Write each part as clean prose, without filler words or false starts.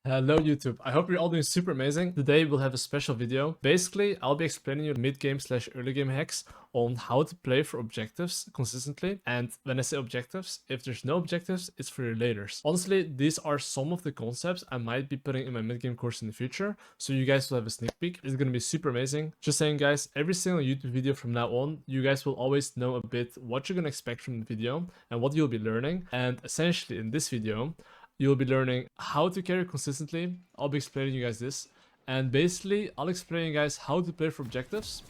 Hello YouTube, I hope you're all doing super amazing. Today we'll have a special video. Basically, I'll be explaining you mid-game slash early game hacks on how to play for objectives consistently. And when I say objectives, if there's no objectives, it's for your laners. Honestly, these are some of the concepts I might be putting in my mid-game course in the future, so you guys will have a sneak peek. It's gonna be super amazing. Just saying guys, every single YouTube video from now on, you guys will always know a bit what you're gonna expect from the video and what you'll be learning. And essentially in this video, you'll be learning how to carry consistently. I'll be explaining you guys this. And basically, I'll explain you guys how to play for objectives.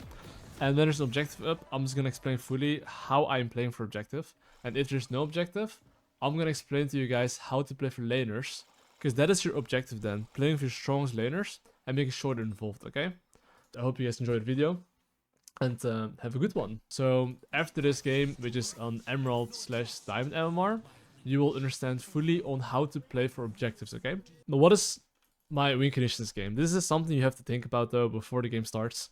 And when there's an objective up, I'm just going to explain fully how I'm playing for objective. And if there's no objective, I'm going to explain to you guys how to play for laners. Because that is your objective then. Playing for your strongest laners and making sure they're involved, okay? I hope you guys enjoyed the video. And have a good one. So after this game, which is on Emerald slash Diamond MMR, you will understand fully on how to play for objectives, okay? Now, what is my win conditions game? This is something you have to think about, though, before the game starts.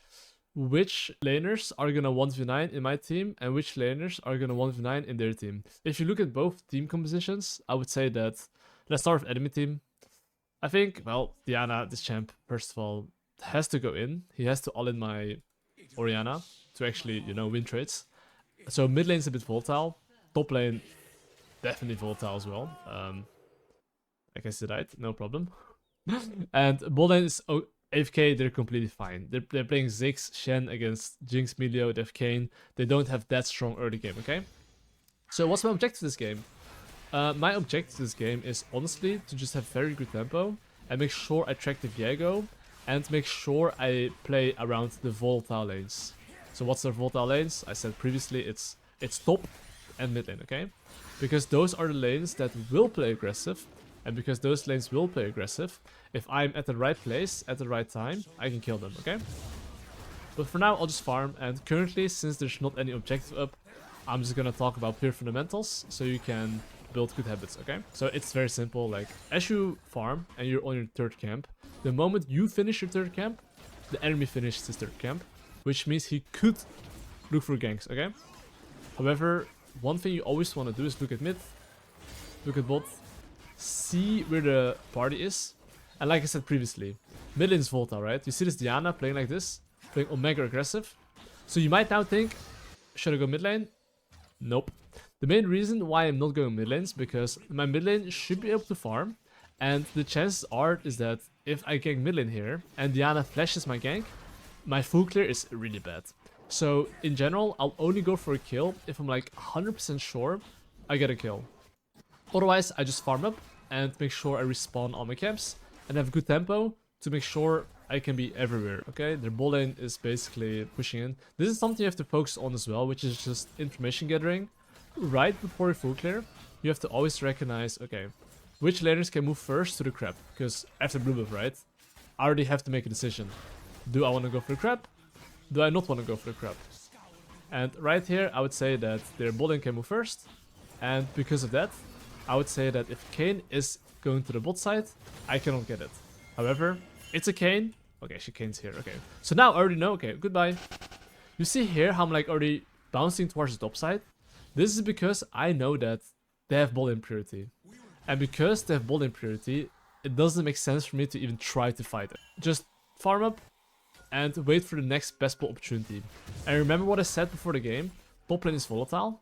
Which laners are gonna 1v9 in my team, and which laners are gonna 1v9 in their team? If you look at both team compositions, I would say that... Let's start with enemy team. I think, well, Diana, this champ, first of all, has to go in. He has to all-in my Orianna to actually, you know, win trades. So mid lane's a bit volatile. Top lane... definitely volatile as well. I guess it right, no problem. And bot lane is AFK, they're completely fine. They're playing Ziggs, Shen against Jinx, Milio, they have Kayn. They don't have that strong early game, okay? So what's my objective this game? My objective this game is honestly to just have very good tempo and make sure I track the Viego and make sure I play around the volatile lanes. So what's the volatile lanes? I said previously it's top and mid lane, okay? Because those are the lanes that will play aggressive, and because those lanes will play aggressive, if I'm at the right place, at the right time, I can kill them, okay? But for now, I'll just farm, and currently, since there's not any objective up, I'm just gonna talk about pure fundamentals, so you can build good habits, okay? So it's very simple, like, as you farm, and you're on your third camp, the moment you finish your third camp, the enemy finishes his third camp, which means he could look for ganks, okay? However, one thing you always want to do is look at mid, look at bot, see where the party is. And like I said previously, mid lane is volatile, right? You see this Diana playing like this, playing Omega aggressive. So you might now think, should I go mid lane? Nope. The main reason why I'm not going mid lane is because my mid lane should be able to farm. And the chances are is that if I gank mid lane here and Diana flashes my gank, my full clear is really bad. So, in general, I'll only go for a kill if I'm like 100% sure I get a kill. Otherwise, I just farm up and make sure I respawn all my camps and have good tempo to make sure I can be everywhere, okay? Their bot lane is basically pushing in. This is something you have to focus on as well, which is just information gathering. Right before your full clear, you have to always recognize, okay, which laners can move first to the crab? Because after blue buff, right, I already have to make a decision. Do I want to go for the crab? Do I not want to go for the crab? And right here, I would say that their bot lane can move first. And because of that, I would say that if Kayn is going to the bot side, I cannot get it. However, it's a Kayn. Okay, she Kayn's here. Okay. So now I already know. Okay, goodbye. You see here how I'm like already bouncing towards the top side? This is because I know that they have bot lane priority. And because they have bot lane priority, it doesn't make sense for me to even try to fight it. Just farm up and wait for the next best ball opportunity. And remember what I said before the game, top lane is volatile.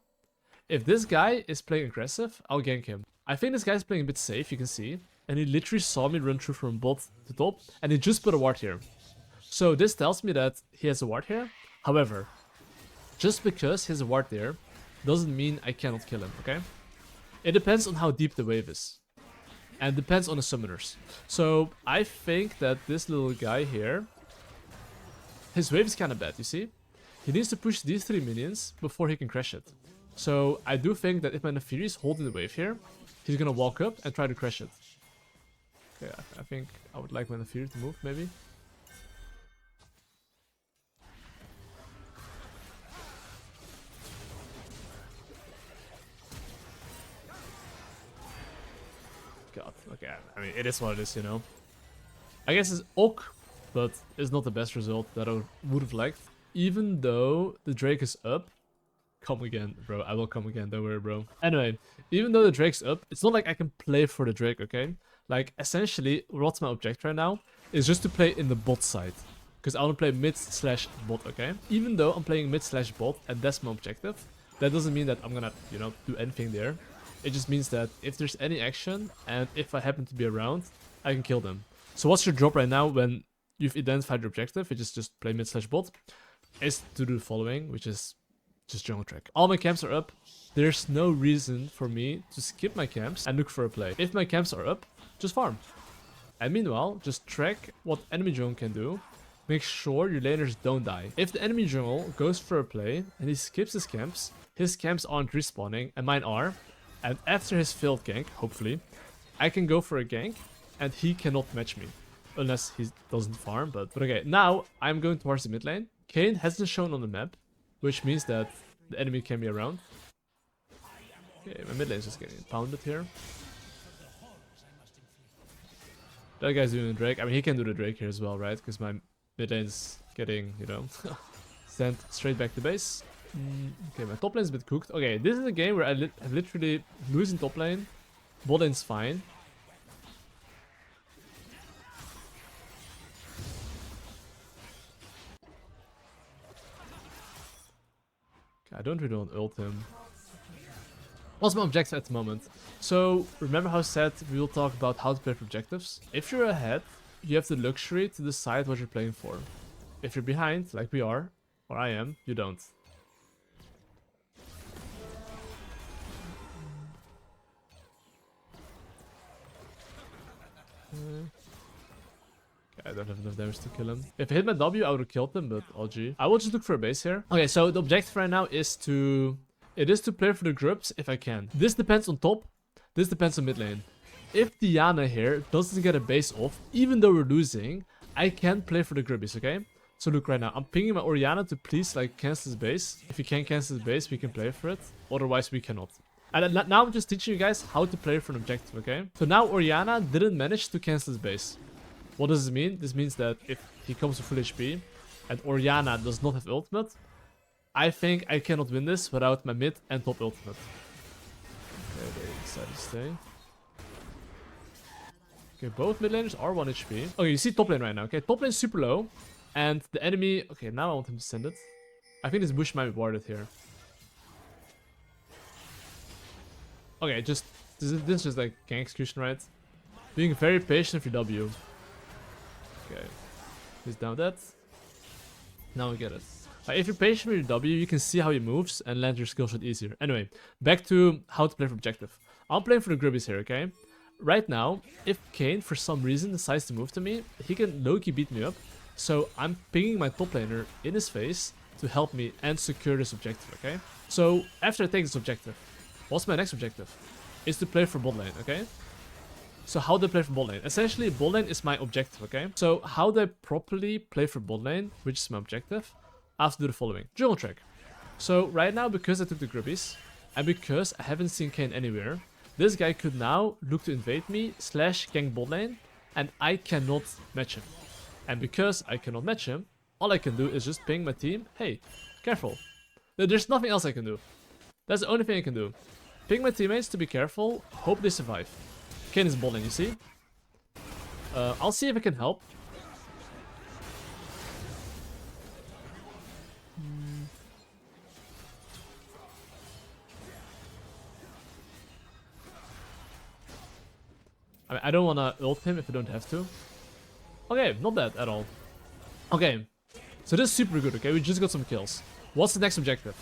If this guy is playing aggressive, I'll gank him. I think this guy's playing a bit safe, you can see. And he literally saw me run through from bot to top, and he just put a ward here. So this tells me that he has a ward here. However, just because he has a ward there, doesn't mean I cannot kill him, okay? It depends on how deep the wave is. And depends on the summoners. So I think that this little guy here, his wave is kind of bad, you see? He needs to push these 3 minions before he can crash it. So I do think that if my Naafiri is holding the wave here, he's gonna walk up and try to crash it. Okay, I think I would like my Naafiri to move, maybe. God, okay, I mean, it is what it is, you know? I guess it's ok, but it's not the best result that I would have liked. Even though the Drake is up, come again, bro. I will come again, don't worry, bro. Anyway, even though the Drake's up, it's not like I can play for the Drake, okay? Like, essentially, what's my objective right now is just to play in the bot side. Because I want to play mid/bot, okay? Even though I'm playing mid/bot and that's my objective, that doesn't mean that I'm gonna, you know, do anything there. It just means that if there's any action and if I happen to be around, I can kill them. So what's your job right now when you've identified your objective, which is just play mid/bot, is to do the following, which is just jungle track. All my camps are up. There's no reason for me to skip my camps and look for a play. If my camps are up, just farm. And meanwhile, just track what enemy jungle can do. Make sure your laners don't die. If the enemy jungle goes for a play and he skips his camps aren't respawning and mine are. And after his failed gank, hopefully, I can go for a gank and he cannot match me. Unless he doesn't farm, but okay. Now, I'm going towards the mid lane. Kayn hasn't shown on the map, which means that the enemy can be around. Okay, my mid lane is just getting pounded here. That guy's doing a Drake. I mean, he can do the Drake here as well, right? Because my mid lane is getting, you know, sent straight back to base. Okay, my top lane is a bit cooked. Okay, this is a game where I'm literally losing top lane. Bot lane's fine. Okay, I don't really want to ult him. What's my objective at the moment? So, remember how I said we will talk about how to play for objectives? If you're ahead, you have the luxury to decide what you're playing for. If you're behind, like we are, or I am, you don't. Okay, I don't have enough damage to kill him. If I hit my W, I would have killed him, but OG. I will just look for a base here. Okay, so the objective right now is to... It is to play for the grubs if I can. This depends on top. This depends on mid lane. If Diana here doesn't get a base off, even though we're losing, I can play for the grubbies, okay? So look right now, I'm pinging my Orianna to please like cancel his base. If he can cancel his base, we can play for it. Otherwise, we cannot. And now I'm just teaching you guys how to play for an objective, okay? So now Orianna didn't manage to cancel his base. What does this mean? This means that if he comes to full HP and Orianna does not have ultimate, I think I cannot win this without my mid and top ultimate. Okay, they decided to stay. Okay, both mid laners are 1 HP. Okay, you see top lane right now, okay? Top lane is super low. And the enemy... Okay, now I want him to send it. I think this bush might be warded here. Okay, just... This is just like gang execution, right? Being very patient for W. Okay. He's down that. Now we get it. If you're patient with your W, you can see how he moves and land your skill shot easier. Anyway, back to how to play for objective. I'm playing for the grubbies here, okay? Right now, if Kayn for some reason decides to move to me, he can low-key beat me up. So I'm pinging my top laner in his face to help me and secure this objective, okay? So after I take this objective, what's my next objective? Is to play for bot lane, okay? So how do I play for bot lane? Essentially, bot lane is my objective, okay? So how do I properly play for bot lane, which is my objective? I have to do the following. Jungle track. So right now, because I took the grubbies, and because I haven't seen Kayn anywhere, this guy could now look to invade me / gank bot lane, and I cannot match him. And because I cannot match him, all I can do is just ping my team, hey, careful. There's nothing else I can do. That's the only thing I can do. Ping my teammates to be careful, hope they survive. Kayn is bot lane, you see? I'll see if I can help. I mean, I don't want to ult him if I don't have to. Okay, not bad at all. Okay, so this is super good, okay? We just got some kills. What's the next objective?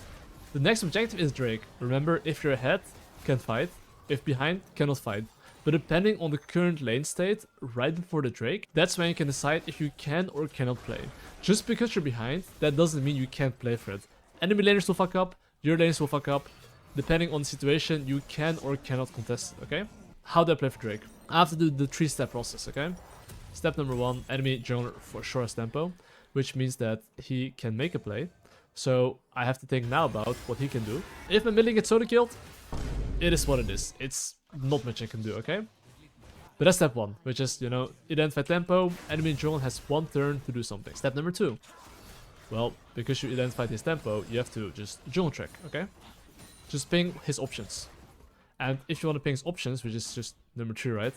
The next objective is Drake. Remember, if you're ahead, can fight. If behind, cannot fight. But depending on the current lane state, right before the Drake, that's when you can decide if you can or cannot play. Just because you're behind, that doesn't mean you can't play for it. Enemy laners will fuck up, your laners will fuck up. Depending on the situation, you can or cannot contest it, okay? How do I play for Drake? I have to do the 3-step process, okay? Step number 1, enemy jungler for sure has tempo, which means that he can make a play. So I have to think now about what he can do. If my mid lane gets solo killed, it is what it is. It's not much I can do, okay? But that's step 1, which is, you know, identify tempo, enemy jungle has 1 turn to do something. Step number 2, well, because you identified his tempo, you have to just jungle track, okay? Just ping his options. And if you want to ping his options, which is just number 3, right?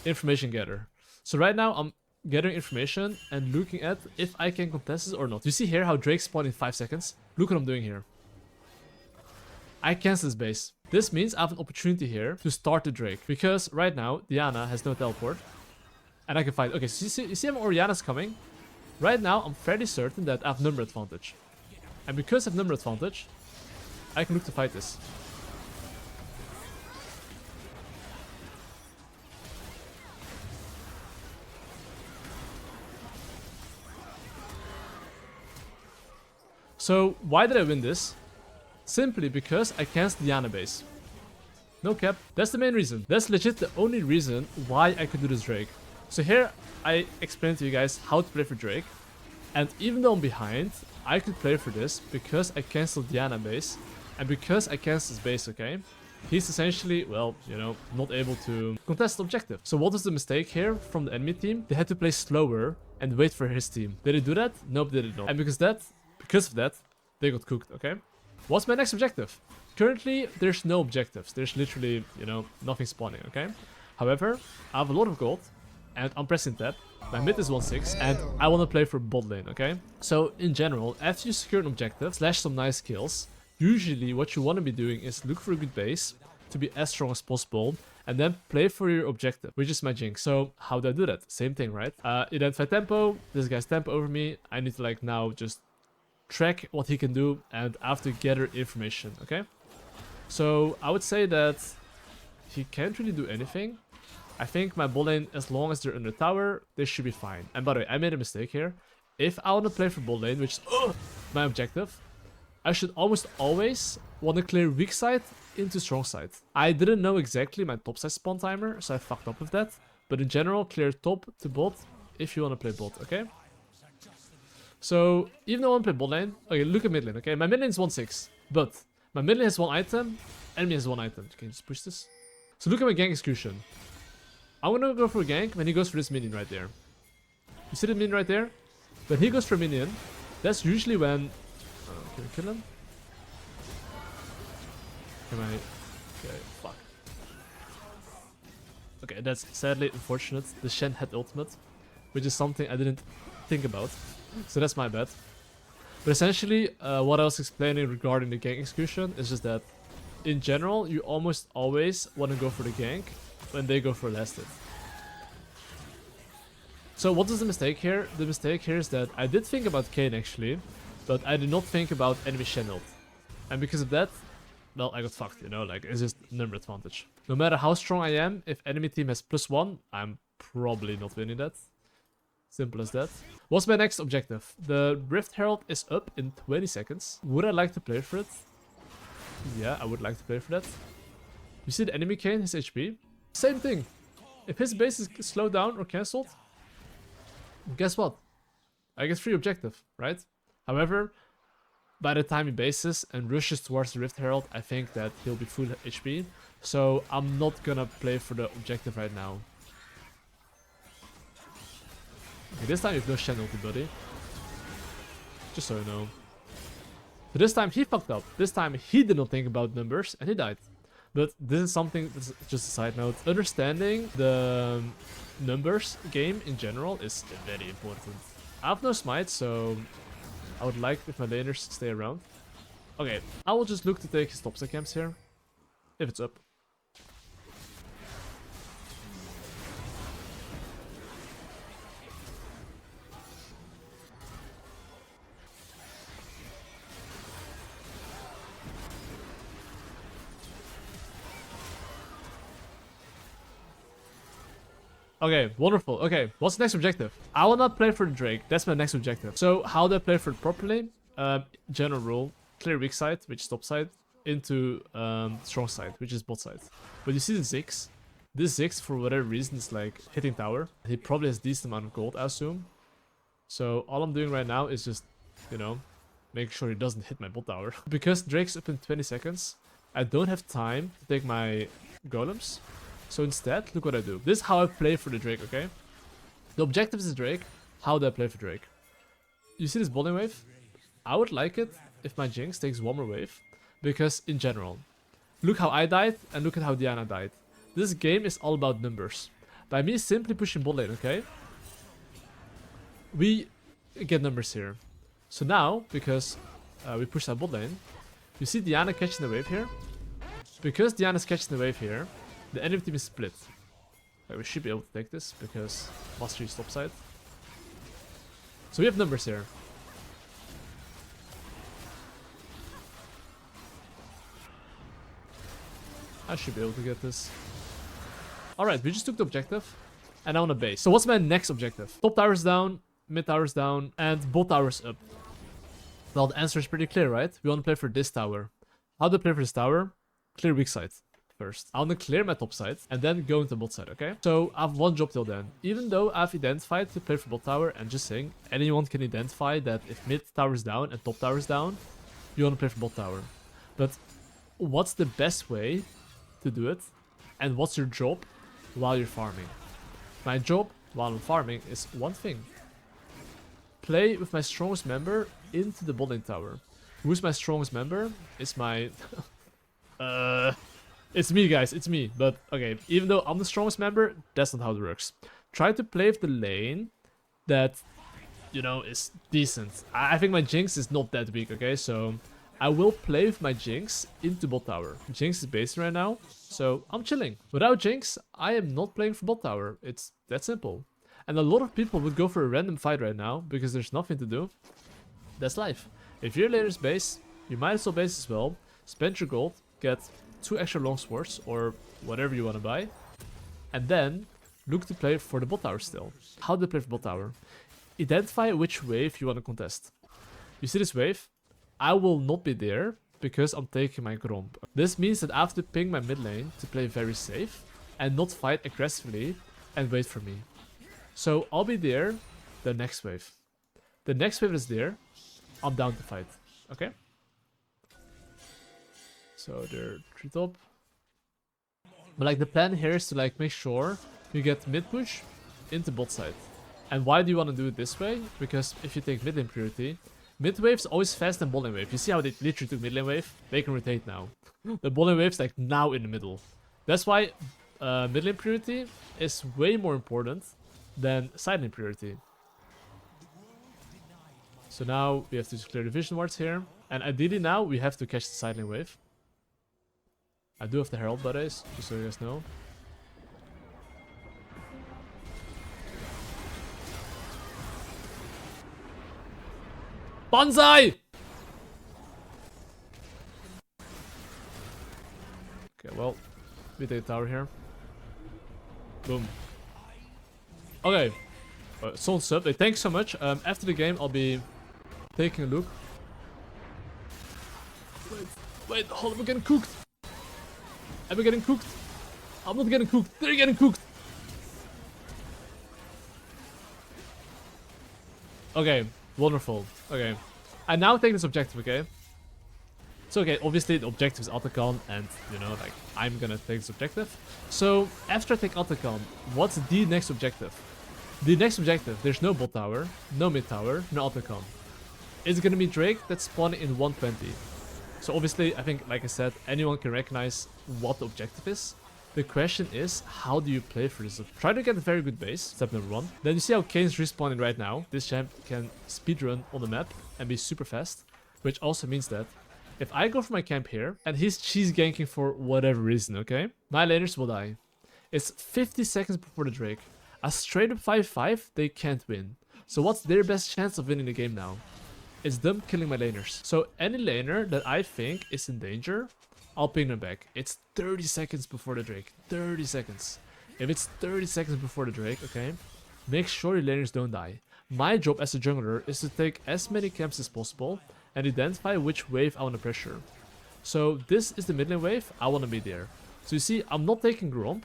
information gather. So right now I'm gathering information and looking at if I can contest this or not. You see here how Drake spawned in 5 seconds? Look what I'm doing here. I cancel this base. This means I have an opportunity here to start the Drake. Because right now, Diana has no teleport. And I can fight. Okay, so you see how Oriana's coming? Right now, I'm fairly certain that I have number advantage. And because I have number advantage, I can look to fight this. So, why did I win this? Simply because I canceled Diana base. No cap, that's the main reason. That's legit the only reason why I could do this Drake. So here, I explained to you guys how to play for Drake. And even though I'm behind, I could play for this because I cancelled Diana base. And because I cancelled his base, okay? He's essentially, well, you know, not able to contest the objective. So what was the mistake here from the enemy team? They had to play slower and wait for his team. Did they do that? Nope, they did not. And because of that, they got cooked, okay? What's my next objective? Currently, there's no objectives. There's literally, you know, nothing spawning, okay? However, I have a lot of gold, and I'm pressing tab. My mid is 1-6, and I want to play for bot lane, okay? So, in general, after you secure an objective, slash some nice kills, usually what you want to be doing is look for a good base to be as strong as possible, and then play for your objective, which is my jinx. So, how do I do that? Same thing, right? Identify tempo, this guy's tempo over me, I need to like now just track what he can do, and I have to gather information, okay? So I would say that he can't really do anything. I think my bot lane, as long as they're under tower, they should be fine. And by the way, I made a mistake here. If I want to play for bot lane, which is my objective, I should almost always want to clear weak side into strong side. I didn't know exactly my top side spawn timer, so I fucked up with that. But in general, clear top to bot if you want to play bot, okay? So, even though I want to play bot lane, okay, look at mid lane, okay? My mid lane is 1-6, but my mid lane has 1 item, enemy has 1 item. Can you just push this? So look at my gank execution. I'm gonna go for a gank when he goes for this minion right there. You see the minion right there? When he goes for a minion, that's usually when... can we kill him? Can I... Okay, fuck. Okay, that's sadly unfortunate. The Shen had ultimate, which is something I didn't think about. So that's my bad. But essentially, what I was explaining regarding the gank execution is just that, in general, you almost always want to go for the gank when they go for last hit. So what is the mistake here? The mistake here is that I did think about Kayn actually, but I did not think about enemy Shen ult. And because of that, well, I got fucked, you know, like, it's just number advantage. No matter how strong I am, if enemy team has +1, I'm probably not winning that. Simple as that. What's my next objective? The Rift Herald is up in 20 seconds. Would I like to play for it? Yeah, I would like to play for that. You see the enemy Kayn, his HP? Same thing. If his base is slowed down or cancelled, guess what? I get free objective, right? However, by the time he bases and rushes towards the Rift Herald, I think that he'll be full HP. So I'm not gonna play for the objective right now. Okay, this time you have no Shen ulti, buddy. Just so you know. So this time he fucked up. This time he did not think about numbers and he died. But this is something, that's just a side note. Understanding the numbers game in general is very important. I have no smite, so I would like if my laners stay around. Okay, I will just look to take his topside camps here. If it's up. Okay, wonderful. Okay, what's the next objective? I will not play for the Drake. That's my next objective. So, how do I play for it properly? General rule, clear weak side, which is top side, into strong side, which is bot side. But you see the Ziggs? This Ziggs, for whatever reason, is like hitting tower. He probably has a decent amount of gold, I assume. So, all I'm doing right now is just, you know, make sure he doesn't hit my bot tower. Because Drake's up in 20 seconds, I don't have time to take my golems. So instead, look what I do. This is how I play for the Drake, okay? The objective is the Drake. How do I play for Drake? You see this bowling wave? I would like it if my Jinx takes one more wave. Because in general, look how I died and look at how Diana died. This game is all about numbers. By me simply pushing bot lane, okay? We get numbers here. So now, because we push that bot lane, you see Diana catching the wave here. Because Diana's catching the wave here, the enemy team is split. Like, we should be able to take this because Mastery is topside. So we have numbers here. I should be able to get this. Alright, we just took the objective. And I want a base. So what's my next objective? Top tower's down, mid tower's down, and bot tower's up. Well, the answer is pretty clear, right? We want to play for this tower. How do I play for this tower? Clear weak side first. I want to clear my top side and then go into bot side, okay? So I have one job till then. Even though I've identified to play for bot tower, and just saying, anyone can identify that if mid tower is down and top tower is down, you want to play for bot tower. But what's the best way to do it? And what's your job while you're farming? My job while I'm farming is one thing. Play with my strongest member into the bot lane tower. Who's my strongest member? It's my... It's me, guys, it's me. But, okay, even though I'm the strongest member, that's not how it works. Try to play with the lane that, you know, is decent. I think my Jinx is not that weak, okay? So, I will play with my Jinx into bot tower. Jinx is base right now, so I'm chilling. Without Jinx, I am not playing for bot tower. It's that simple. And a lot of people would go for a random fight right now, because there's nothing to do. That's life. If your laner's base, you might as well base as well. Spend your gold, get 2 extra long swords, or whatever you want to buy. And then, look to play for the bot tower still. How do you play for bot tower? Identify which wave you want to contest. You see this wave? I will not be there, because I'm taking my Gromp. This means that I have to ping my mid lane to play very safe, and not fight aggressively, and wait for me. So, I'll be there the next wave. The next wave is there, I'm down to fight. Okay? So they're 3 top. But like the plan here is to like make sure you get mid push into bot side. And why do you want to do it this way? Because if you take mid lane priority, mid wave's always faster than bot lane wave. You see how they literally took mid lane wave? They can rotate now. The bot lane wave's like now in the middle. That's why mid lane priority is way more important than side lane priority. So now we have to clear the vision wards here. And ideally now we have to catch the side lane wave. I do have the Herald buddies, just so you guys know. Bonsai! Okay, well, we take the tower here. Boom. Okay. Someone subbed. Hey, thanks so much. After the game, I'll be taking a look. Wait, hold on, we're getting cooked. Am I getting cooked? I'm not getting cooked. They're getting cooked. Okay, wonderful. Okay. I now take this objective, okay? So, okay, obviously the objective is Atacon, and, you know, like, I'm gonna take this objective. So, after I take Atacon, what's the next objective? The next objective, there's no bot tower, no mid tower, no Atacon. It's gonna be Drake that's spawning in 120. So obviously, I think, like I said, anyone can recognize what the objective is. The question is, how do you play for this? Try to get a very good base, step number 1. Then you see how Kane's respawning right now. This champ can speedrun on the map and be super fast. Which also means that if I go for my camp here, and he's cheese ganking for whatever reason, okay? My laners will die. It's 50 seconds before the Drake. A straight up 5-5, they can't win. So what's their best chance of winning the game now? It's them killing my laners. So any laner that I think is in danger, I'll ping them back. It's 30 seconds before the Drake. 30 seconds. If it's 30 seconds before the Drake, okay, make sure your laners don't die. My job as a jungler is to take as many camps as possible and identify which wave I want to pressure. So this is the mid lane wave, I want to be there. So you see, I'm not taking Gromp,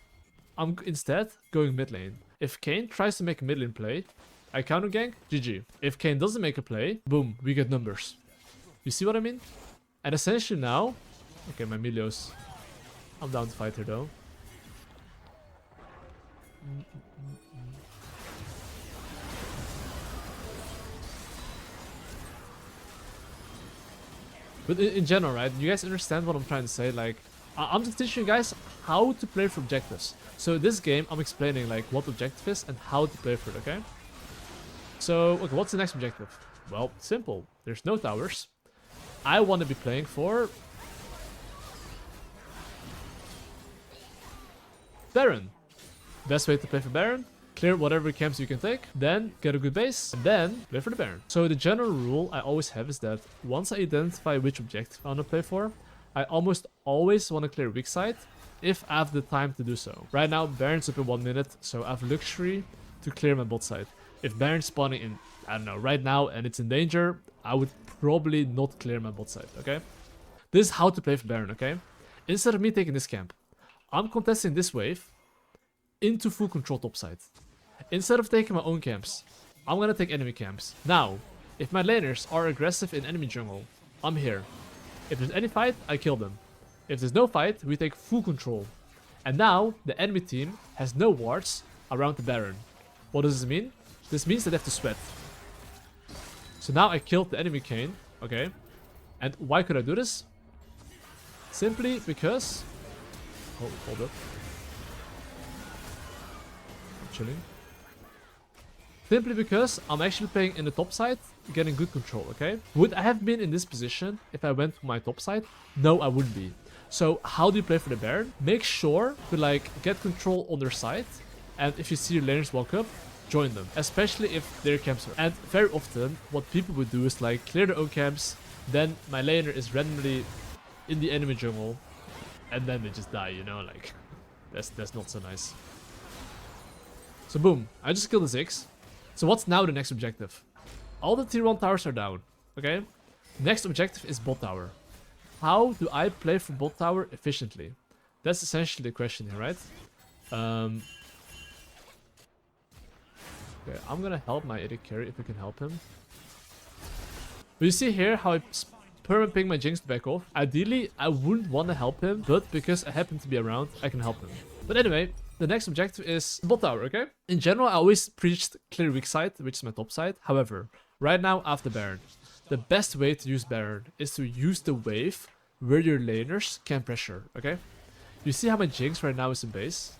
I'm instead going mid lane. If Kane tries to make a mid lane play, I counter gank, GG. If Kane doesn't make a play, boom, we get numbers. You see what I mean? And essentially now, okay, my Milios, I'm down to fight here though. But in general, right, you guys understand what I'm trying to say? Like, I'm just teaching you guys how to play for objectives. So this game, I'm explaining like what objective is and how to play for it, okay? So, okay, what's the next objective? Well, simple. There's no towers. I want to be playing for Baron. Best way to play for Baron, clear whatever camps you can take, then get a good base, and then play for the Baron. So the general rule I always have is that once I identify which objective I want to play for, I almost always want to clear weak side if I have the time to do so. Right now, Baron's up in 1 minute, so I have luxury to clear my bot side. If Baron's spawning in, I don't know, right now and it's in danger, I would probably not clear my bot side, okay? This is how to play for Baron, okay? Instead of me taking this camp, I'm contesting this wave into full control top side. Instead of taking my own camps, I'm gonna take enemy camps. Now, if my laners are aggressive in enemy jungle, I'm here. If there's any fight, I kill them. If there's no fight, we take full control. And now, the enemy team has no wards around the Baron. What does this mean? This means that they have to sweat. So now I killed the enemy Kayn, okay? And why could I do this? Simply because... Oh, hold up. I'm chilling. Simply because I'm actually playing in the top side, getting good control, okay? Would I have been in this position if I went to my top side? No, I wouldn't be. So how do you play for the Baron? Make sure to like get control on their side, and if you see your laners walk up, join them, especially if their camps are. And very often, what people would do is like clear their own camps, then my laner is randomly in the enemy jungle, and then they just die, you know, like that's not so nice. So boom, I just killed the Ziggs. So what's now the next objective? All the tier 1 towers are down, okay? Next objective is bot tower. How do I play for bot tower efficiently? That's essentially the question here, right? Okay, I'm gonna help my AD carry if I can help him. But you see here how I perma-ping my Jinx to back off. Ideally, I wouldn't want to help him, but because I happen to be around, I can help him. But anyway, the next objective is bot tower, okay? In general, I always preached clear weak side, which is my top side. However, right now, after Baron, the best way to use Baron is to use the wave where your laners can pressure, okay? You see how my Jinx right now is in base?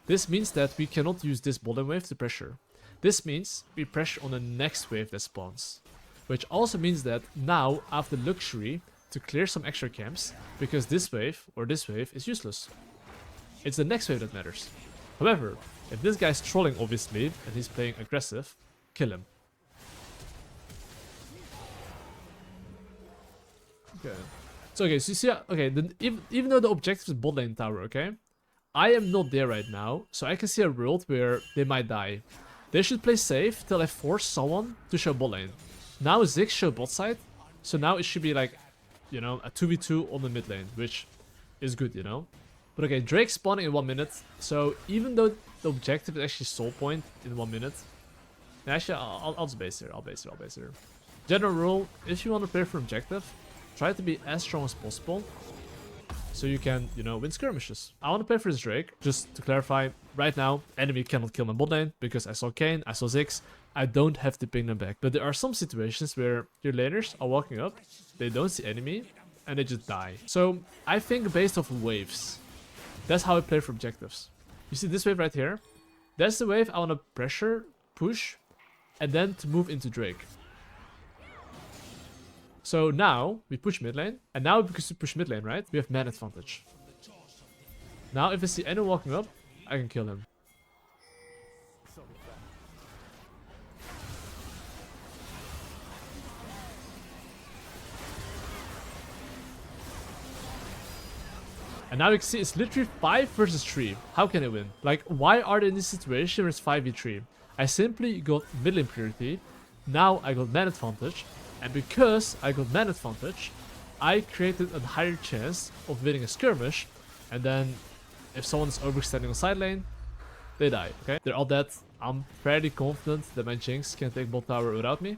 This means that we cannot use this bottom wave to pressure. This means we pressure on the next wave that spawns. Which also means that now I have the luxury to clear some extra camps, because this wave or this wave is useless. It's the next wave that matters. However, if this guy's trolling obviously, and he's playing aggressive, kill him. Okay. So okay, so you see, okay, even though the objective is bot lane tower, okay? I am not there right now, so I can see a world where they might die. They should play safe till I force someone to show bot lane. Now Ziggs show bot side, so now it should be like, you know, a 2v2 on the mid lane, which is good, you know? But okay, Drake spawning in 1 minute, so even though the objective is actually soul point in 1 minute, actually, I'll just base here, I'll base here. General rule, if you want to play for objective, try to be as strong as possible, so you can, you know, win skirmishes. I want to play for this Drake, just to clarify, right now, enemy cannot kill my bot lane, because I saw Kayn, I saw Ziggs, I don't have to ping them back. But there are some situations where your laners are walking up, they don't see enemy, and they just die. So, I think based off waves, that's how I play for objectives. You see this wave right here? That's the wave I want to pressure, push, and then to move into Drake. So now, we push mid lane, and now because we push mid lane, right, we have man advantage. Now if I see anyone walking up, I can kill him. And now you can see it's literally 5 versus 3. How can I win? Like, why are they in this situation where it's 5v3? I simply got mid lane priority, now I got man advantage, and because I got man advantage, I created a higher chance of winning a skirmish, and then if someone's overextending on side lane, they die, okay? They're all dead. I'm fairly confident that my Jinx can take bot tower without me.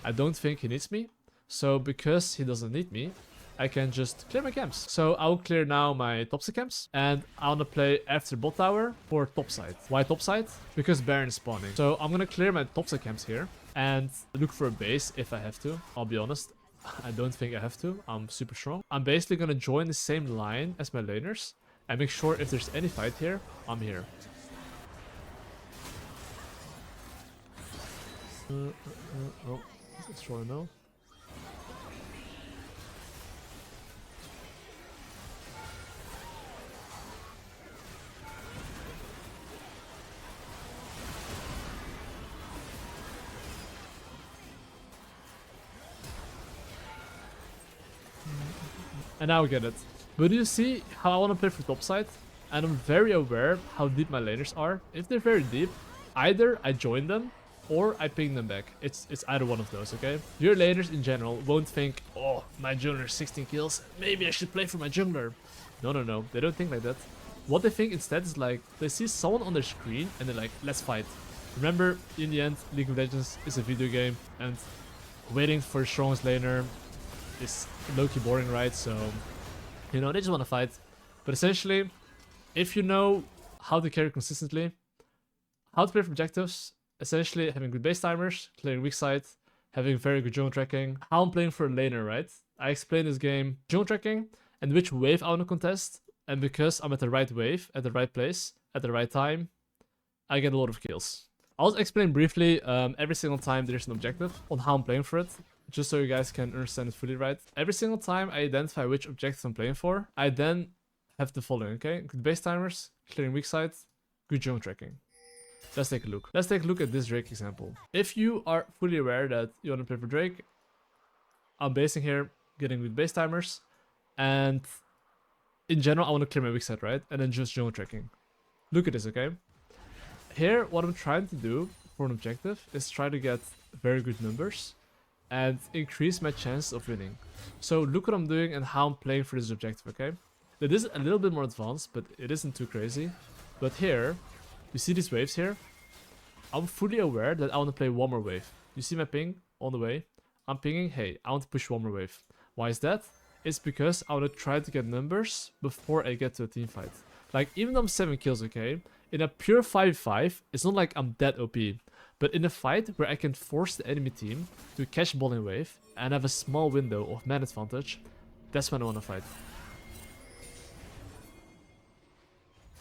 I don't think he needs me, so because he doesn't need me, I can just clear my camps. So I'll clear now my topside camps, and I want to play after bot tower for topside. Why topside? Because Baron is spawning. So I'm gonna clear my topside camps here and look for a base if I have to, I'll be honest. I don't think I have to. I'm super strong. I'm basically gonna join the same line as my laners and make sure if there's any fight here, I'm here. Oh, let's try now. And now we get it. But do you see how I want to play for top side? And I'm very aware how deep my laners are. If they're very deep, either I join them or I ping them back. It's either one of those, okay? Your laners in general won't think, oh, my jungler 16 kills, maybe I should play for my jungler. No, they don't think like that. What they think instead is like, they see someone on their screen and they're like, let's fight. Remember, in the end, League of Legends is a video game and waiting for the strongest laner is low-key boring, right? So, you know, they just want to fight. But essentially, if you know how to carry consistently, how to play for objectives, essentially having good base timers, clearing weak side, having very good jungle tracking, how I'm playing for a laner, right? I explained this game, jungle tracking, and which wave I want to contest, and because I'm at the right wave, at the right place, at the right time, I get a lot of kills. I'll explain briefly every single time there's an objective on how I'm playing for it, just so you guys can understand it fully right. Every single time I identify which objective I'm playing for, I then have the following, okay? Good base timers, clearing weak side, good jungle tracking. Let's take a look. Let's take a look at this Drake example. If you are fully aware that you want to play for Drake, I'm basing here, getting good base timers, and in general I want to clear my weak side, right? And then just jungle tracking. Look at this, okay? Here, what I'm trying to do for an objective is try to get very good numbers and increase my chance of winning. So look what I'm doing and how I'm playing for this objective, okay? It is a little bit more advanced, but it isn't too crazy. But here, you see these waves here? I'm fully aware that I want to play one more wave. You see my ping on the way? I'm pinging, hey, I want to push one more wave. Why is that? It's because I want to try to get numbers before I get to a team fight. Like, even though I'm 7 kills, okay? In a pure 5v5, it's not like I'm that OP. But in a fight where I can force the enemy team to catch ball in wave and have a small window of man advantage, that's when I want to fight.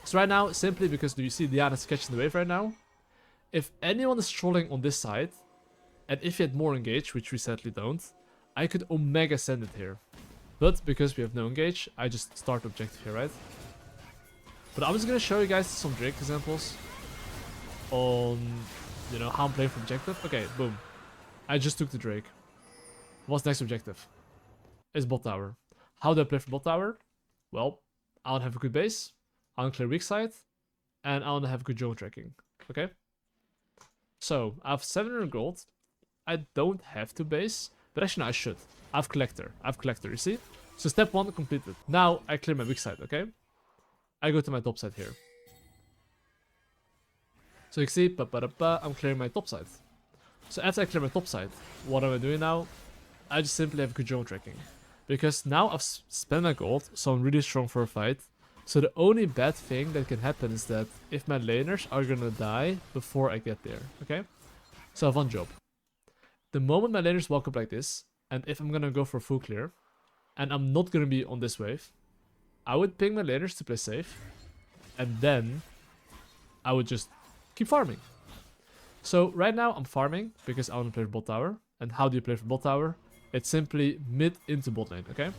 So right now, simply because do you see Diana's catching the wave right now? If anyone is trolling on this side, and if you had more engage, which we sadly don't, I could Omega send it here. But because we have no engage, I just start objective here, right? But I'm just gonna show you guys some Drake examples on, you know, how I'm playing for objective. Okay, boom. I just took the Drake. What's next objective? It's bot tower. How do I play for bot tower? Well, I want to have a good base, I want to clear weak side, and I want to have good jungle tracking. Okay? So, I have 700 gold. I don't have to base, but actually no, I should. I have collector, you see? So step 1 completed. Now I clear my weak side, okay? I go to my top side here. So you can see, I'm clearing my top side. So after I clear my top side, what am I doing now? I just simply have good jungle tracking. Because now I've spent my gold, so I'm really strong for a fight. So the only bad thing that can happen is that if my laners are gonna die before I get there, okay? So I have one job. The moment my laners walk up like this, and if I'm gonna go for full clear, and I'm not gonna be on this wave, I would ping my laners to play safe, and then I would just keep farming. So right now I'm farming because I want to play for bot tower. And how do you play for bot tower? It's simply mid into bot lane, okay?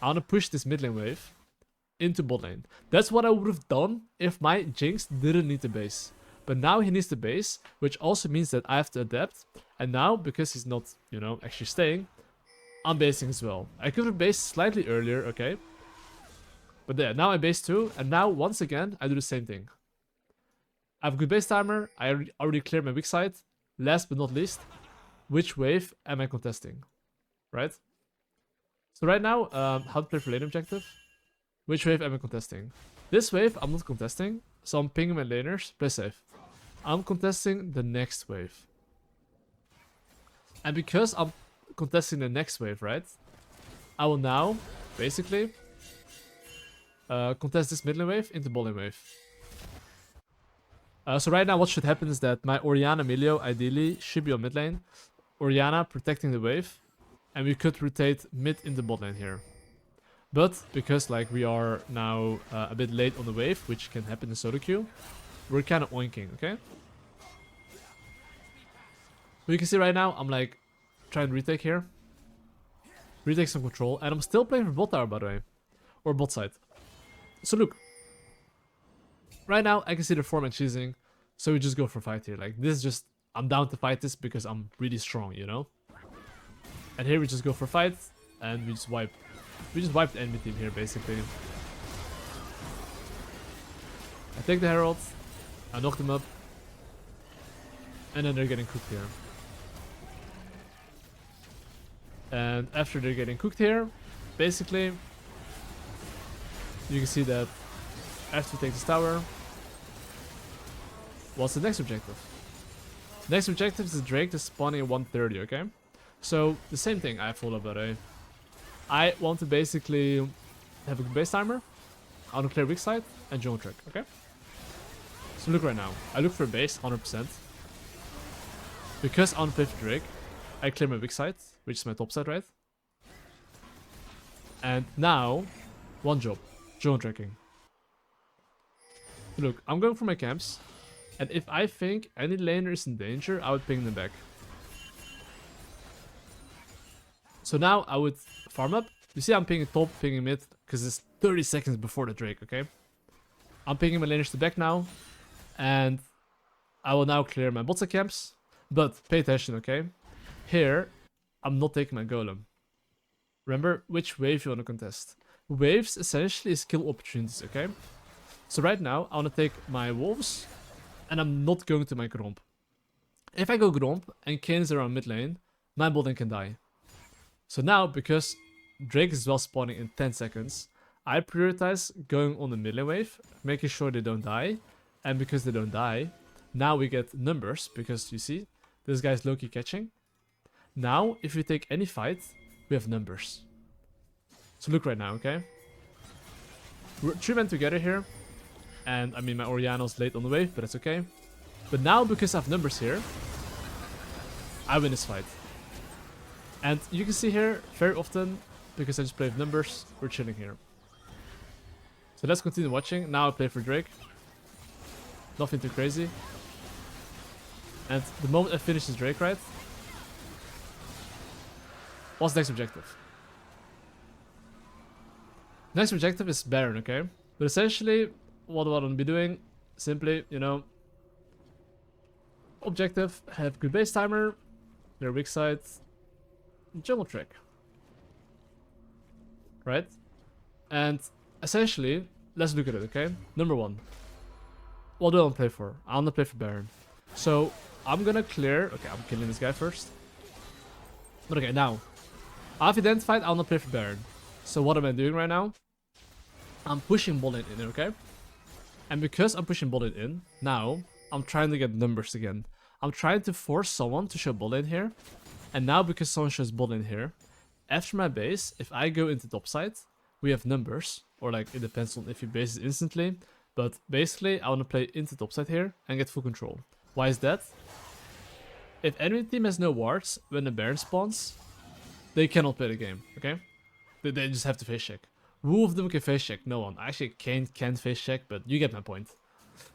I want to push this mid lane wave into bot lane. That's what I would have done if my Jinx didn't need the base. But now he needs the base, which also means that I have to adapt. And now, because he's not, you know, actually staying, I'm basing as well. I could have based slightly earlier, okay? But there, now I base too, and now once again, I do the same thing. I have a good base timer, I already cleared my weak side. Last but not least, which wave am I contesting? Right? So right now, how to play for lane objective? Which wave am I contesting? This wave, I'm not contesting, so I'm pinging my laners, play safe. I'm contesting the next wave. And because I'm contesting the next wave, right? I will now, basically, contest this mid lane wave into bot lane wave. So right now what should happen is that my Orianna Milio ideally should be on mid lane. Orianna protecting the wave. and we could rotate mid in the bot lane here. But because like we are now a bit late on the wave, which can happen in solo queue, we're kind of oinking, okay? But you can see right now, I'm like trying to retake here. Retake some control, and I'm still playing for bot tower, by the way. Or bot side. So look. Right now, I can see the format choosing, so we just go for a fight here. Like, this is just, I'm down to fight this because I'm really strong, you know? And here we just go for a fight, and we just wipe. We just wiped the enemy team here, basically. I take the Herald, I knock them up, and then they're getting cooked here. And after they're getting cooked here, basically, you can see that after we take this tower, what's the next objective? Next objective is the Drake that's spawning at 130, okay? So, the same thing I followed, by the way. I want to basically have a base timer, I want to clear weak side, and jungle trick, okay? So look right now, I look for a base, 100%. Because I want to play for Drake, I clear my weak side, which is my top side, right? And now, one job, jungle tracking. Look, I'm going for my camps, and if I think any laner is in danger, I would ping them back. So now I would farm up. You see I'm pinging top, pinging mid, because it's 30 seconds before the Drake, okay? I'm pinging my laners to back now, and I will now clear my bot side camps. But pay attention, okay? Here, I'm not taking my golem. Remember which wave you want to contest. Waves essentially is kill opportunities, okay? So right now, I want to take my wolves, and I'm not going to my Gromp. If I go Gromp and Kayn is around mid lane, my bot lane can die. So now, because Drake is well spawning in 10 seconds, I prioritize going on the mid lane wave, making sure they don't die. And because they don't die, now we get numbers, because you see, this guy's low-key catching. Now, if we take any fight, we have numbers. So look right now, okay? We're 3 men together here. And I mean, my Orianna's late on the wave, but that's okay. But now, because I have numbers here, I win this fight. And you can see here, very often, because I just play with numbers, we're chilling here. So let's continue watching. Now I play for Drake. Nothing too crazy. And the moment I finish this Drake, right? What's the next objective? Next objective is Baron, okay? But essentially, what I want to be doing, simply, you know, objective, have good base timer, their weak side, jungle trick. Right? And essentially, let's look at it, okay? Number one. What do I want to play for? I want to play for Baron. So, I'm gonna clear... Okay, I'm killing this guy first. But okay, now. I've identified I want to play for Baron. So what am I doing right now? I'm pushing bot lane in, okay? And because I'm pushing bot lane in, now, I'm trying to get numbers again. I'm trying to force someone to show bot lane here. And now, because someone shows bot lane here, after my base, if I go into top side, we have numbers. Or like, it depends on if you base it instantly. But basically, I want to play into top side here and get full control. Why is that? If enemy team has no wards when the Baron spawns, they cannot play the game, okay? They just have to face check. Who of them can face check? No one. Actually, Kayn can face check, but you get my point.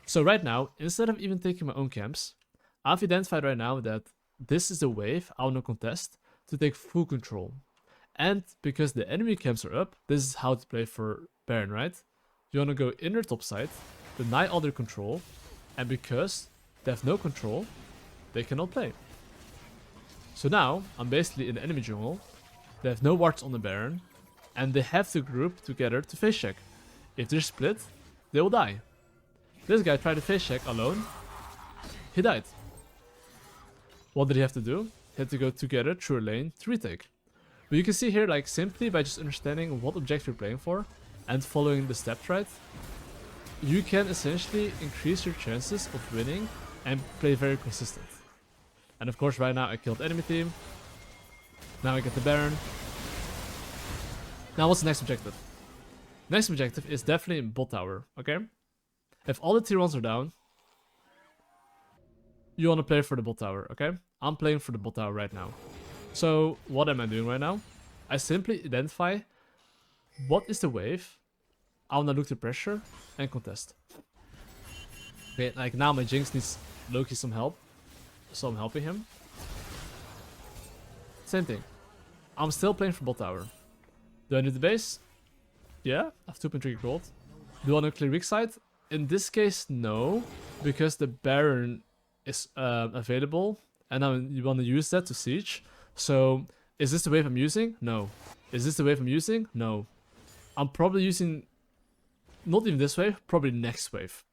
So right now, instead of even taking my own camps, I've identified right now that this is the wave I want to contest to take full control. And because the enemy camps are up, this is how to play for Baron, right? You want to go in their top side, deny all their control, and because they have no control, they cannot play. So now, I'm basically in the enemy jungle, they have no wards on the Baron, and they have to group together to face check. If they're split, they will die. This guy tried to face check alone, he died. What did he have to do? He had to go together through a lane to retake. But you can see here, like, simply by just understanding what objective you're playing for, and following the steps right, you can essentially increase your chances of winning and play very consistent. And of course right now I killed enemy team. Now I get the Baron. Now what's the next objective? Next objective is definitely bot tower, okay? If all the tier 1s are down, you want to play for the bot tower, okay? I'm playing for the bot tower right now. So what am I doing right now? I simply identify what is the wave. I wanna look to pressure and contest. Okay, like now my Jinx needs Loki some help, so I'm helping him. Same thing. I'm still playing for bot tower. Do I need the base? Yeah, I have 2.3 gold. Do I want to clear weak side? In this case, no, because the Baron is available, and now you want to use that to siege. So, is this the wave I'm using? No. Is this the wave I'm using? No. I'm probably using, not even this wave, probably next wave.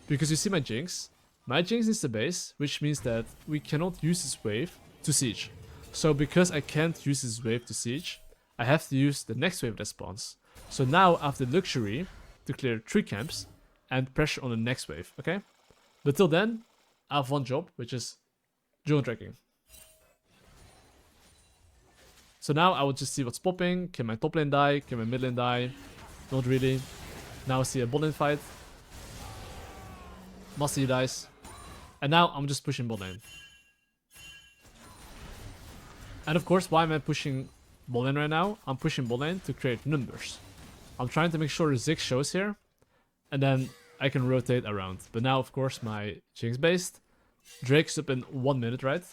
Because you see my Jinx. My Jinx is the base, which means that we cannot use this wave to siege. So because I can't use this wave to siege, I have to use the next wave that spawns. So now I have the luxury to clear 3 camps and pressure on the next wave, okay? But till then, I have one job, which is jungle tracking. So now I will just see what's popping. Can my top lane die? Can my mid lane die? Not really. Now I see a bot lane fight. Mastery dies. And now I'm just pushing bot lane. And of course, why am I pushing bot lane right now? I'm pushing bot lane to create numbers. I'm trying to make sure the Ziggs shows here. And then I can rotate around. But now, of course, my Jinx based. Drake's up in 1 minute, right?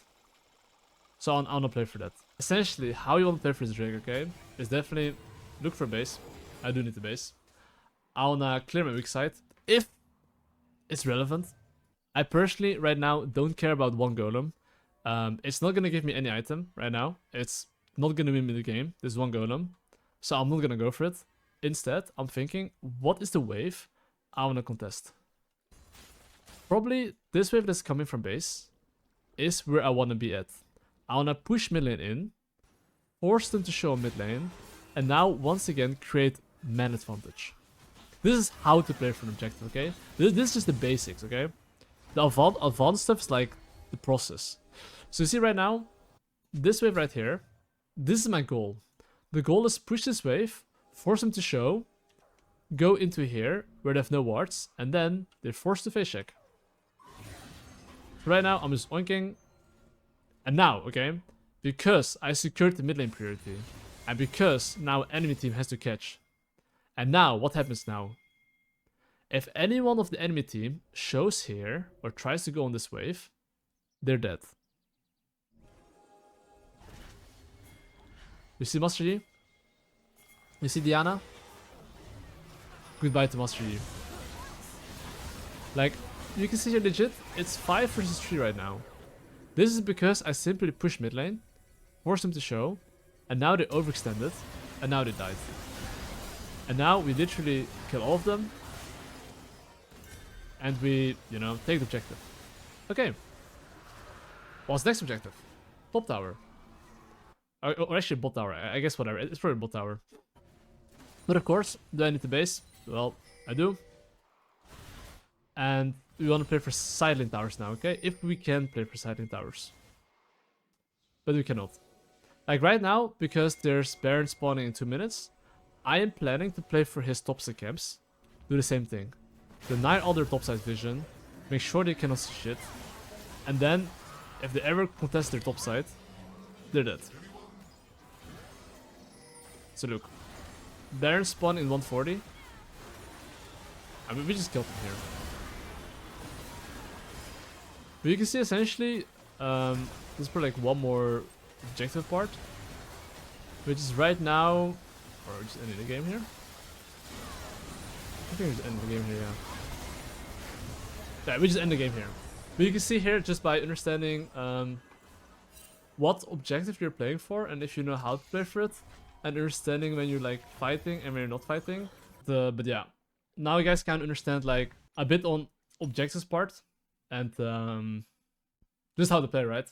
So I want to play for that. Essentially, how you want to play for this Drake, okay? Is definitely look for base. I do need the base. I want to clear my weak side. If it's relevant. I personally, right now, don't care about one golem. It's not going to give me any item right now. It's not going to win me the game. There's one golem. So I'm not going to go for it. Instead, I'm thinking, what is the wave I want to contest? Probably this wave that's coming from base is where I want to be at. I want to push mid lane in, force them to show a mid lane, and now once again create man advantage. This is how to play for an objective, okay? This is just the basics, okay? The advanced stuff is like the process. So you see right now, this wave right here, this is my goal. The goal is push this wave, force them to show, go into here where they have no wards, and then they're forced to face check. Right now, I'm just oinking. And now, okay, because I secured the mid lane priority, and because now enemy team has to catch. And now, what happens now? If anyone of the enemy team shows here, or tries to go on this wave, they're dead. You see Master Yi? You see Diana? Goodbye to Master Yi. Like, you can see here legit, it's 5 versus 3 right now. This is because I simply pushed mid lane, forced them to show, and now they overextended, and now they died. And now we literally kill all of them, and we, you know, take the objective. Okay. What's the next objective? Top tower. Or actually bot tower, I guess whatever, it's probably bot tower. But of course, do I need the base? Well, I do. And we want to play for side lane towers now, okay? If we can play for side lane towers. But we cannot. Like right now, because there's Baron spawning in 2 minutes, I am planning to play for his topside camps. Do the same thing. Deny all their topside vision, make sure they cannot see shit, and then, if they ever contest their topside, they're dead. So look, Baron spawn in 140. I mean, we just killed him here. But you can see essentially, this is probably like one more objective part, which is right now, or just ending the game here. I think we just end the game here, yeah. Yeah, we just end the game here. But you can see here, just by understanding what objective you're playing for, and if you know how to play for it, and understanding when you're like fighting and when you're not fighting. But yeah, now you guys can understand like a bit on objectives part, and just how to play, right?